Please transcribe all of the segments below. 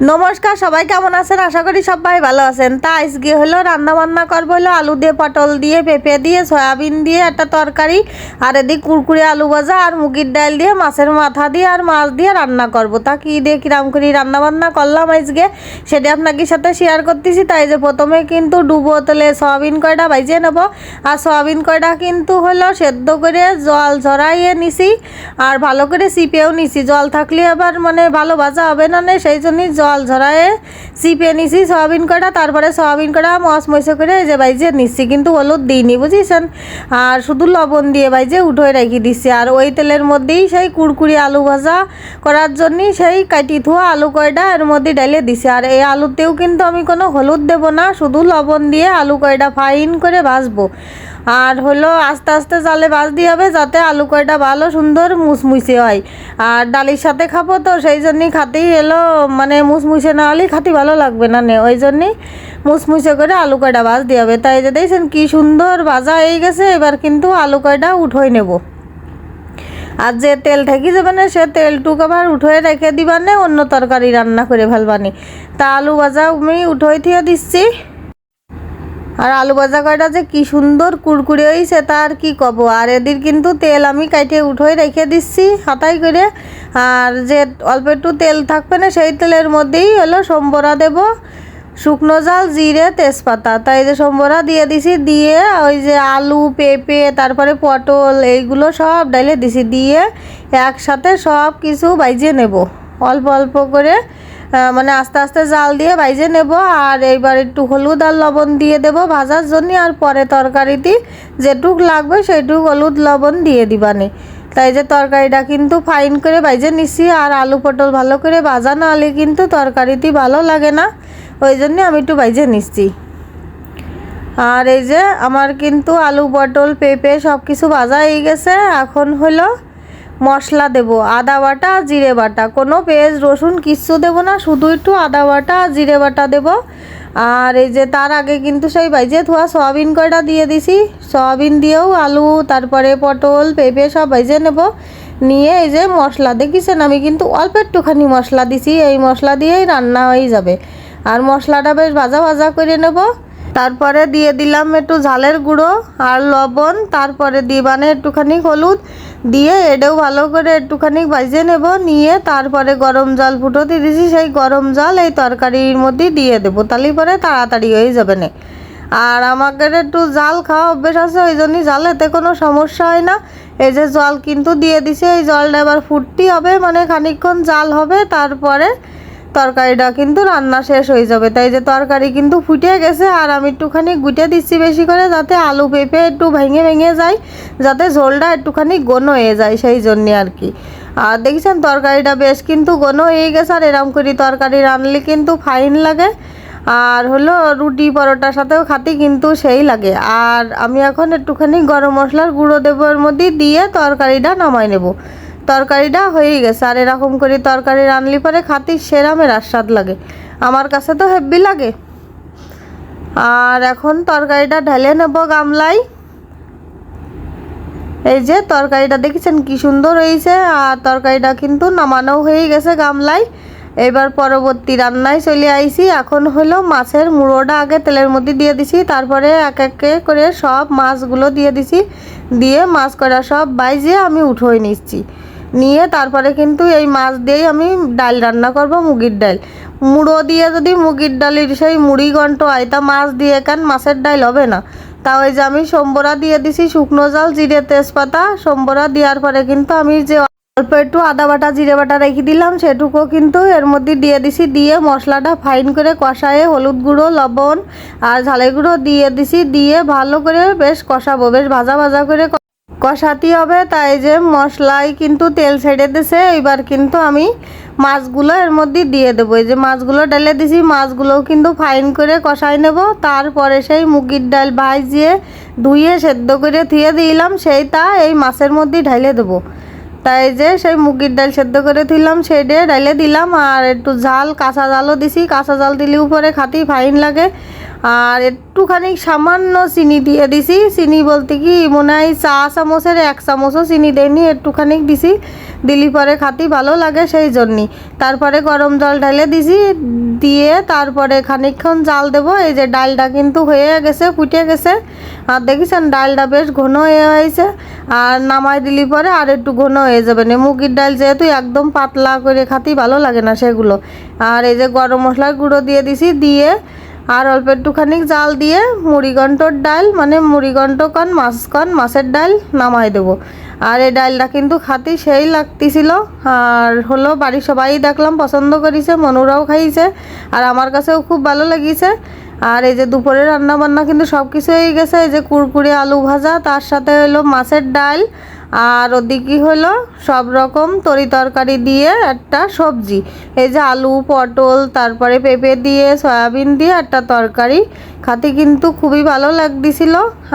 নমস্কার, সবাই কেমন আছেন? আশা করি সবাই ভালো আছেন। তা আজকে হলো রান্না বান্না করবো হলো আলু দিয়ে, পটল দিয়ে, পেঁপে দিয়ে, সয়াবিন দিয়ে একটা তরকারি, আর এদিকে কুরকুরে আলু ভাজা আর মুগির ডাল দিয়ে, মাছের মাথা দিয়ে আর মাছ দিয়ে রান্না করব। তা কী দিয়ে কিরাম করি রান্না বান্না করলাম আজকে সেটা আপনাকে সাথে শেয়ার করতেছি। তাই যে প্রথমে কিন্তু ডুবো তেলে সয়াবিন কয়টা ভাজিয়ে নেব, আর সয়াবিন কয়টা কিন্তু হলো সেদ্ধ করে জল ঝরাইয়ে নিছি, আর ভালো করে চিপেও নিছি। জল থাকলে আবার মানে ভালো ভাজা হবে না, সেই জন্যই জল ঝরায়ে চিপে নিছি সয়াবিন কটা। তারপরে সয়াবিন কটা মশমশে করে এই যে বাইজে নিচ্ছি, কিন্তু হলুদ দিইনি বুঝিয়েছেন, আর শুধু লবণ দিয়ে বাইজে উঠোয় রেখে দিচ্ছি। আর ওই তেলের মধ্যেই সেই কুরকুরি আলু ভাজা করার জন্যই সেই কাটি ধোয়া আলু কয়টা এর মধ্যে ডালে দিছি। আর এই আলুতেও কিন্তু আমি কোনো হলুদ দেব না, শুধু লবণ দিয়ে আলু কয়টা ফাইন করে ভাজবো। আর হলো আস্তে আস্তে জালে ভাজতে হবে যাতে আলু কয়টা ভালো সুন্দর মুসমুসে হয়। আর ডালির সাথে খাবো তো সেই জন্যই খাতেই এলো, মানে মুসমুসে না হলে খাতে ভালো লাগবে না, ওই জন্যই মুসমুসে করে আলু কয়টা ভাজতে হবে। তাই যে দেখছেন কি সুন্দর ভাজা হয়ে গেছে। এবার কিন্তু আলু কয়টা উঠোয় নেব, আর যে তেল থেকে যাবে না সে তেলটুকু আবার উঠোয় রেখে দিবানে, অন্য তরকারি রান্না করে ফেলবানি। তা আলু ভাজা আমি উঠোয় দিয়ে দিচ্ছি। আর আলু ভাজা কয়টা যে কি সুন্দর কুরকুরে হয়েছে তা আর কি কব। আর এদের কিন্তু তেল আমি কাইটে উঠোয় রেখে দিচ্ছি হাতাই করে। আর যে অল্প একটু তেল থাকবে না সেই তেলের মধ্যেই হলো সম্বরা দেব, শুকনো জাল, জিরে, তেজপাতা। তাই যে সম্বরা দিয়ে দিছি, দিয়ে ওই যে আলু, পেঁপে, তারপরে পটল এইগুলো সব ডালে দিছি, দিয়ে একসাথে সব কিছু ভাইজে নেব অল্প অল্প করে, মানে আস্তে আস্তে জাল দিয়ে ভাইজে নেব। আর এইবার একটু হলুদ আর লবণ দিয়ে দেব ভাজার জন্য, আর পরে তরকারিতে যেটুক লাগবে সেইটুক হলুদ লবণ দিয়ে দিবানি। তাই যে তরকারিটা কিন্তু ফাইন করে ভাইজে নিছি। আর আলু পটল ভালো করে ভাজা না হলে কিন্তু তরকারিতে ভালো লাগে না, ওই জন্যে আমি একটু ভাইজে নিচ্ছি। আর এই যে আমার কিন্তু আলু, পটল, পেঁপে সব কিছু ভাজা হয়ে গেছে। এখন হলো মশলা দেব, আদা বাটা, জিরে বাটা, কোনো পেঁয়াজ রসুন কিচ্ছু দেবো না, শুধু একটু আদা বাটা আর জিরে বাটা দেব। আর এই যে তার আগে কিন্তু সেই ভাইজে ধোয়া সয়াবিন কয়টা দিয়ে দিছি, সয়াবিন দিয়েও আলু, তারপরে পটল, পেঁপে সব ভাইজে নেব। নিয়ে এই যে মশলা দেখেছেন আমি কিন্তু অল্প একটুখানি মশলা দিছি, এই মশলা দিয়েই রান্না হয়ে যাবে। আর মশলাটা বেশ ভাজা ভাজা করে নেব। তারপরে দিয়ে দিলাম একটু ঝালের গুঁড়ো আর লবণ, তারপরে দিবানে একটুখানি হলুদ দিয়ে এটাও ভালো করে একটুখানি ভাজিয়ে নেব। নিয়ে তারপরে গরম জল ফুটোতে দিয়েছি, সেই গরম জল এই তরকারির মধ্যে দিয়ে দেবো, তাহলে পরে তাড়াতাড়ি হয়ে যাবে না। আর আমাদের একটু জাল খাওয়া অভ্যেস আছে, ওই জন্যই জালেতে কোনো সমস্যা হয় না। এই যে জল কিন্তু দিয়ে দিছে, এই জলটা এবার ফুটতে হবে, মানে খানিকক্ষণ জাল হবে, তারপরে তরকারিটা কিন্তু রান্না শেষ হয়ে যাবে। তাই যে তরকারি কিন্তু ফুটে গেছে, আর আমি একটুখানি গুটে দিচ্ছি বেশি করে, যাতে আলু পেঁপে একটু ভেঙে ভেঙে যায়, যাতে ঝোলটা একটুখানি ঘন হয়ে যায়, সেই জন্যে আর কি। আর দেখছেন তরকারিটা বেশ কিন্তু ঘন হয়ে গেছে। আর এরম করে তরকারি রানলে কিন্তু ফাইন লাগে, আর হলো রুটি পরোটার সাথেও খাতে কিন্তু সেই লাগে। আর আমি এখন একটুখানি গরম মশলার গুঁড়ো দেবো এর মধ্যে, দিয়ে তরকারিটা নামাই নেব। তরকারিটা হয়ে গেছে। আর এরকম করে তরকারি রানলি পরে খাতে সেরামের আস্বাদ লাগে, আমার কাছে তো হেব্বি লাগে। আর এখন তরকারিটা ঢেলে নেব গামলায়। এই যে তরকারিটা দেখেছেন কি সুন্দর হয়েছে, আর তরকারিটা কিন্তু নামানো হয়ে গেছে গামলায়। এবার পরবর্তী রান্নায় চলে আইছি। এখন হলো মাছের মুড়োটা আগে তেলের মধ্যে দিয়ে দিছি, তারপরে এক এক করে সব মাছগুলো দিয়ে দিছি, দিয়ে মাছ করা সব বাইজে আমি উঠোয় নিচ্ছি। নিয়ে তারপরে কিন্তু এই মাছ দিয়েই আমি ডাল রান্না করব, মুগির ডাল। মুড়ো দিয়ে যদি মুগির ডালের সেই মুড়ি ঘন্ট হয়, তা মাছ দিয়ে কেন মাছের ডাল হবে না? তা ওই যে আমি সম্বরা দিয়ে দিছি, শুকনো জাল, জিরে, তেজপাতা, সম্বরা দেওয়ার পরে কিন্তু আমি যে অল্প একটু আদা বাটা, জিরে বাটা রেখে দিলাম সেটুকু কিন্তু এর মধ্যে দিয়ে দিছি। দিয়ে মশলাটা ফাইন করে কষায়ে হলুদ গুঁড়ো, লবণ আর ঝালের গুঁড়ো দিয়ে দিছি, দিয়ে ভালো করে বেশ কষাবো, বেশ ভাজা ভাজা করে কষাতে হবে। তাই যে মশলায় কিন্তু তেল ছেড়ে দিছে। এবার কিন্তু আমি মাছগুলো এর মধ্যে দিয়ে দেবো। এই যে মাছগুলো ঢেলে দিছি, মাছগুলোও কিন্তু ফাইন করে কষাই নেব। তারপরে সেই মুগির ডাল ভাজিয়ে ধুয়ে সেদ্ধ করে ধুয়ে দিলাম, সেইটা এই মাছের মধ্যে ঢেলে দেবো। তাই যে সেই মুগের ডাল সেদ্ধ করে দিলাম, সেটা ডাইলে দিলাম আর একটু ঝাল কাঁচা ঝালও দিছি। কাঁচা ঝাল দিলে উপরে খাতি ফাইন লাগে। আর একটুখানি সামান্য চিনি দিয়ে দিছি। চিনি বলতে কি মনে হয় চা চামচের 1 চামচও চিনি দেয়নি, একটুখানি দিছি। দিলি পরে খাতি ভালো লাগে সেই জন্যই। তারপরে গরম জল ঢালে দিছি, দিয়ে তারপরে খানিকক্ষণ জাল দেবো। এই যে ডালটা কিন্তু হয়ে গেছে, ফুটে গেছে। আর দেখেছেন ডালটা বেশ ঘন হয়ে হয়েছে। আর নামাই দিলি পরে আর একটু ঘন হয়ে যাবে না। মুগের ডাল যেহেতু একদম পাতলা করে খাতি ভালো লাগে না সেগুলো। আর এই যে গরম মশলার গুঁড়ো দিয়ে দিছি, দিয়ে আর অল্প একটুখানি জাল দিয়ে মুড়িঘণ্টর ডাল মানে মুড়িঘণ্ট কন মাছের ডাল নামাই দেবো। আর এই ডালটা কিন্তু খাতি সেই লাগতেছিল। আর হলো বাড়ির সবাই দেখলাম পছন্দ করেছে, মনুরাও খাইছে আর আমার কাছেও খুব ভালো লাগিয়েছে। আর এই যে দুপুরে রান্না বান্না কিন্তু সব কিছু হয়ে গেছে। এই যে কুরকুরে আলু ভাজা, তার সাথে হলো মাছের ডাল, আর ওদিকে হলো সব রকম তরি তরকারি দিয়ে একটা সবজি। এই যে আলু পটল তারপরে পেঁপে দিয়ে সয়াবিন দিয়ে একটা তরকারি। খাতি কিন্তু খুবই ভালো লাগতেছিল।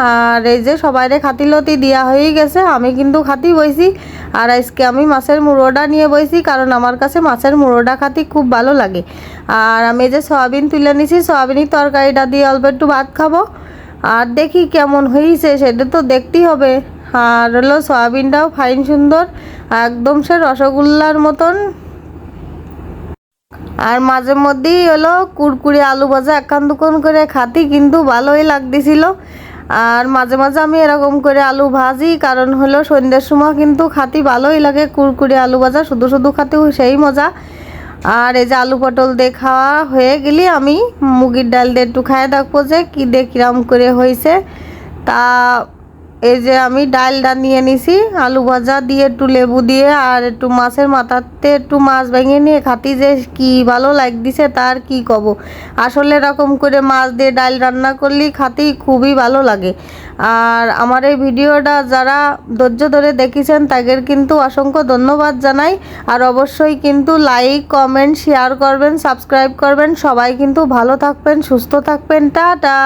আর এই যে সবাইরে খাতিলতি দেওয়া হয়ে গেছে, আমি কিন্তু খাতি বইছি। আর আজকে আমি মাছের মুড়োটা নিয়ে বইছি, কারণ আমার কাছে মাছের মুড়োটা খাতি খুব ভালো লাগে। আর আমি যে সয়াবিন তুলে নিছি, সয়াবিনের তরকারিটা দিয়ে অল্প একটু ভাত খাবো। আর দেখি কেমন হয়েছে সেটা তো দেখতেই হবে। আর হলো সয়াবিনটাও ফাইন সুন্দর, একদম সে রসগোল্লার মতন। আর মাঝে মধ্যেই হলো কুরকুরে আলু ভাজা একান দুকান করে খাতি কিন্তু ভালোই লাগতেছিল। আর মাঝে মাঝে আমি এরকম করে আলু ভাজি, কারণ হলো সন্ধ্যের সময় কিন্তু খাতি ভালোই লাগে কুরকুরে আলু ভাজা, শুধু শুধু খাতে সেই মজা। আর এই যে আলু পটল দিয়ে খাওয়া হয়ে গেলে আমি মুগের ডাল দিয়ে একটু খাইয়ে দেখবো যে কী দিয়ে কিরম করে হয়েছে। তা এই যে আমি ডালটা নিয়ে নিছি, আলু ভাজা দিয়ে একটু লেবু দিয়ে আর একটু মাছের মাথাতে একটু মাছ ভেঙে নিয়ে খাতি যে কি ভালো লাগতেছে তার কি কব। আসলে এরকম করে মাছ দিয়ে ডাল রান্না করলে খাতি খুবই ভালো লাগে। আর আমার এই ভিডিওটা যারা ধৈর্য ধরে দেখেছেন তাদের কিন্তু অসংখ্য ধন্যবাদ জানাই। আর অবশ্যই কিন্তু লাইক কমেন্ট শেয়ার করবেন, সাবস্ক্রাইব করবেন। সবাই কিন্তু ভালো থাকবেন, সুস্থ থাকবেন। টাটা।